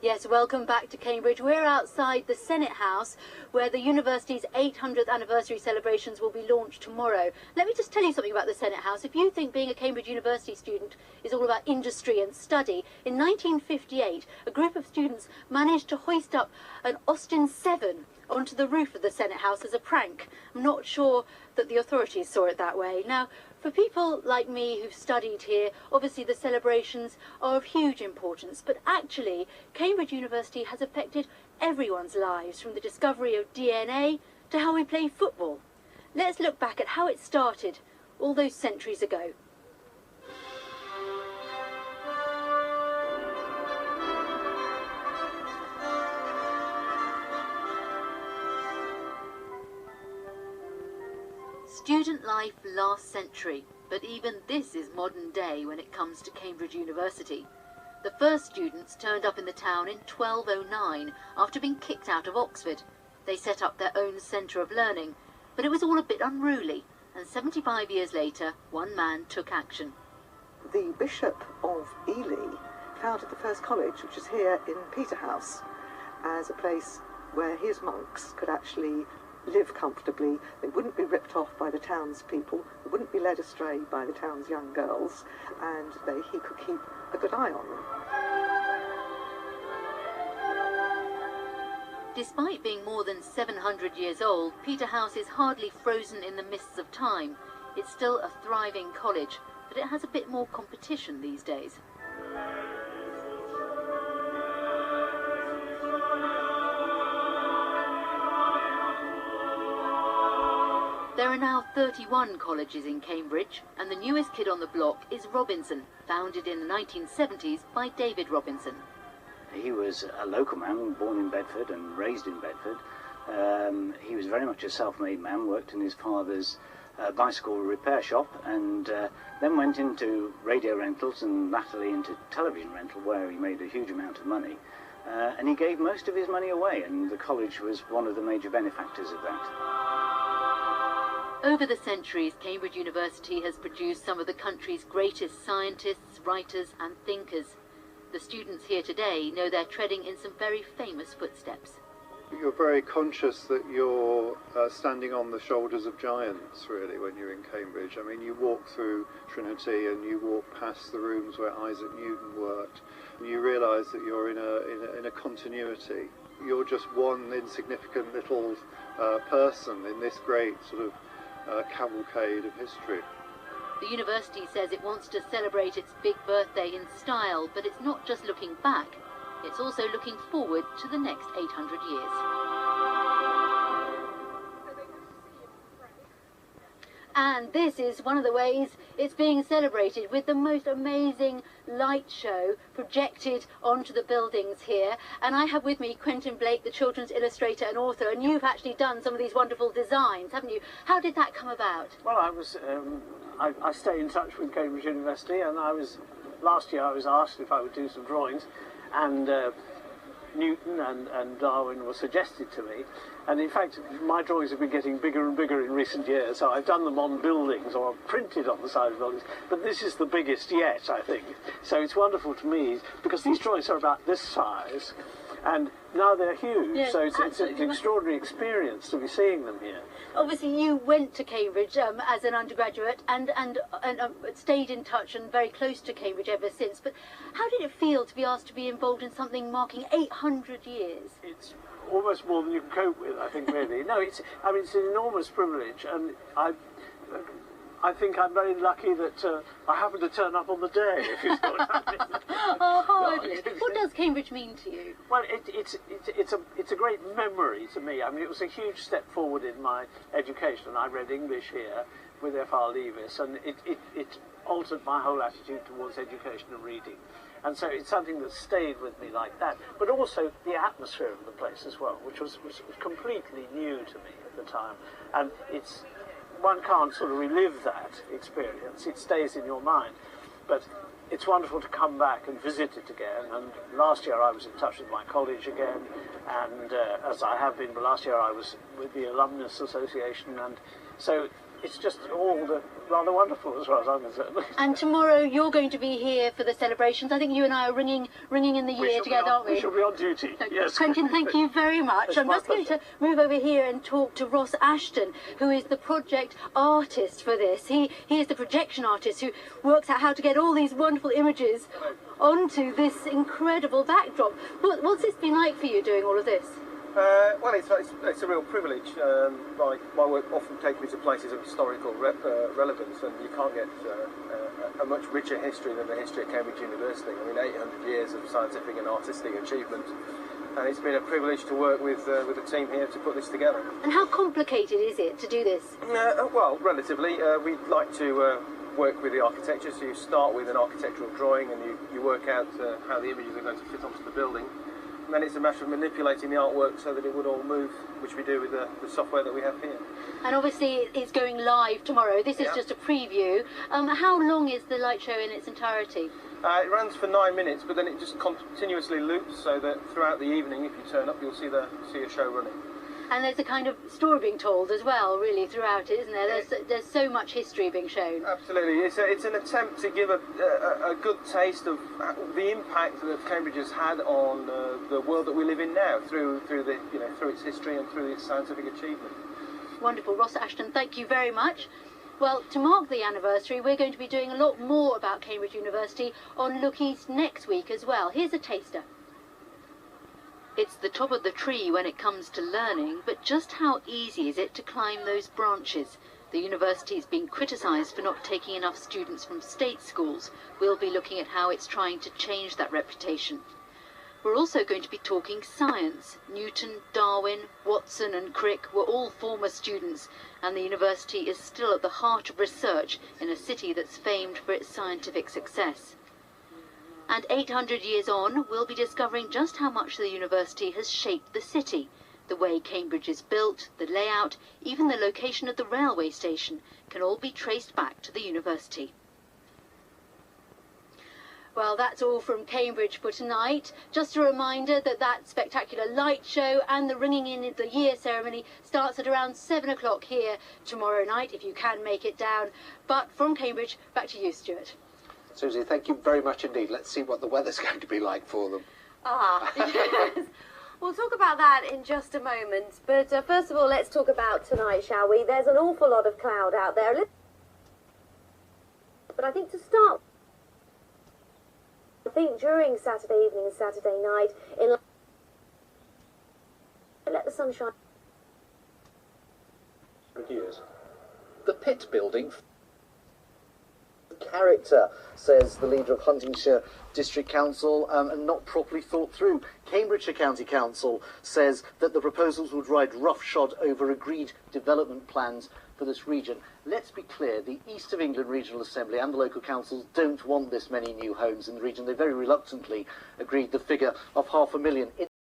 Yes, welcome back to Cambridge. We're outside the Senate House, where the university's 800th anniversary celebrations will be launched tomorrow. Let me just tell you something about the Senate House. If you think being a Cambridge University student is all about industry and study, in 1958, a group of students managed to hoist up an Austin 7 onto the roof of the Senate House as a prank. I'm not sure that the authorities saw it that way. Now, for people like me who've studied here, obviously the celebrations are of huge importance, but actually Cambridge University has affected everyone's lives, from the discovery of DNA to how we play football. Let's look back at how it started all those centuries ago. Student life last century, but even this is modern day when it comes to Cambridge University. The first students turned up in the town in 1209 after being kicked out of Oxford. They set up their own centre of learning, but it was all a bit unruly, and 75 years later, one man took action. The Bishop of Ely founded the first college, which is here in Peterhouse, as a place where his monks could actually live comfortably. They wouldn't be ripped off by the townspeople, they wouldn't be led astray by the town's young girls, and he could keep a good eye on them. Despite being more than 700 years old, Peterhouse is hardly frozen in the mists of time. It's still a thriving college, but it has a bit more competition these days. There are now 31 colleges in Cambridge, and the newest kid on the block is Robinson, founded in the 1970s by David Robinson. He was a local man, born in Bedford and raised in Bedford. He was very much a self-made man, worked in his father's bicycle repair shop, and then went into radio rentals and latterly into television rental, where he made a huge amount of money. And he gave most of his money away, and the college was one of the major benefactors of that. Over the centuries, Cambridge University has produced some of the country's greatest scientists, writers and thinkers. The students here today know they're treading in some very famous footsteps. You're very conscious that you're standing on the shoulders of giants, really, when you're in Cambridge. I mean, you walk through Trinity and you walk past the rooms where Isaac Newton worked, and you realise that you're in a continuity. You're just one insignificant little person in this great sort of cavalcade of history. The university says it wants to celebrate its big birthday in style, but it's not just looking back, it's also looking forward to the next 800 years. And this is one of the ways it's being celebrated, with the most amazing light show projected onto the buildings here. And I have with me Quentin Blake, the children's illustrator and author, and you've actually done some of these wonderful designs, haven't you? How did that come about? Well, I stay in touch with Cambridge University, and last year I was asked if I would do some drawings, and Newton and Darwin were suggested to me, and in fact my drawings have been getting bigger and bigger in recent years, so I've done them on buildings or printed on the side of buildings, but this is the biggest yet, I think. So it's wonderful to me because these drawings are about this size, and now they're huge, yes, so it's an extraordinary experience to be seeing them here. Obviously you went to Cambridge as an undergraduate and stayed in touch and very close to Cambridge ever since, but how did it feel to be asked to be involved in something marking 800 years? It's almost more than you can cope with, I think, really. No, it's an enormous privilege, and I think I'm very lucky that I happened to turn up on the day, if you know what I mean. Oh, hardly. What does Cambridge mean to you? Well, it's a great memory to me. I mean, it was a huge step forward in my education. I read English here with F.R. Leavis, and it altered my whole attitude towards education and reading. And so it's something that stayed with me like that. But also the atmosphere of the place as well, which was completely new to me at the time. And one can't sort of relive that experience. It stays in your mind. But it's wonderful to come back and visit it again. And last year I was in touch with my college again, and as I have been, but last year I was with the Alumnus Association, and so it's just all rather wonderful as far as I'm concerned. And tomorrow you're going to be here for the celebrations. I think you and I are ringing in the year together, aren't we? We shall be on duty, yes. Quentin, thank you very much. It's I'm my just going to move over here and talk to Ross Ashton, who is the project artist for this. He is the projection artist who works out how to get all these wonderful images onto this incredible backdrop. What's it been like for you doing all of this? Well, it's a real privilege. My work often takes me to places of historical relevance, and you can't get a much richer history than the history of Cambridge University. I mean, 800 years of scientific and artistic achievement, and it's been a privilege to work with the team here to put this together. And how complicated is it to do this? Well, relatively. We like to work with the architecture, so you start with an architectural drawing and you work out how the images are going to fit onto the building. And then it's a matter of manipulating the artwork so that it would all move, which we do with the software that we have here. And obviously it's going live tomorrow. This is just a preview. How long is the light show in its entirety? It runs for 9 minutes, but then it just continuously loops, so that throughout the evening, if you turn up, you'll see a show running. And there's a kind of story being told as well, really, throughout it, isn't there? There's so much history being shown. Absolutely. It's an attempt to give a good taste of the impact that Cambridge has had on the world that we live in now, through its history and through its scientific achievement. Wonderful. Ross Ashton, thank you very much. Well, to mark the anniversary, we're going to be doing a lot more about Cambridge University on Look East next week as well. Here's a taster. It's the top of the tree when it comes to learning, but just how easy is it to climb those branches? The university's been criticised for not taking enough students from state schools. We'll be looking at how it's trying to change that reputation. We're also going to be talking science. Newton, Darwin, Watson and Crick were all former students, and the university is still at the heart of research in a city that's famed for its scientific success. And 800 years on, we'll be discovering just how much the university has shaped the city. The way Cambridge is built, the layout, even the location of the railway station can all be traced back to the university. Well, that's all from Cambridge for tonight. Just a reminder that that spectacular light show and the ringing in the year ceremony starts at around 7 o'clock here tomorrow night, if you can make it down. But from Cambridge, back to you, Stuart. Susie, thank you very much indeed. Let's see what the weather's going to be like for them. Yes. We'll talk about that in just a moment. But first of all, let's talk about tonight, shall we? There's an awful lot of cloud out there. But I think to start, during Saturday evening and Saturday night, let the sun shine. Years. The Pitt building. Character, says the leader of Huntingdonshire District Council, and not properly thought through. Cambridgeshire County Council says that the proposals would ride roughshod over agreed development plans for this region. Let's be clear, the East of England Regional Assembly and the local councils don't want this many new homes in the region. They very reluctantly agreed the figure of 500,000.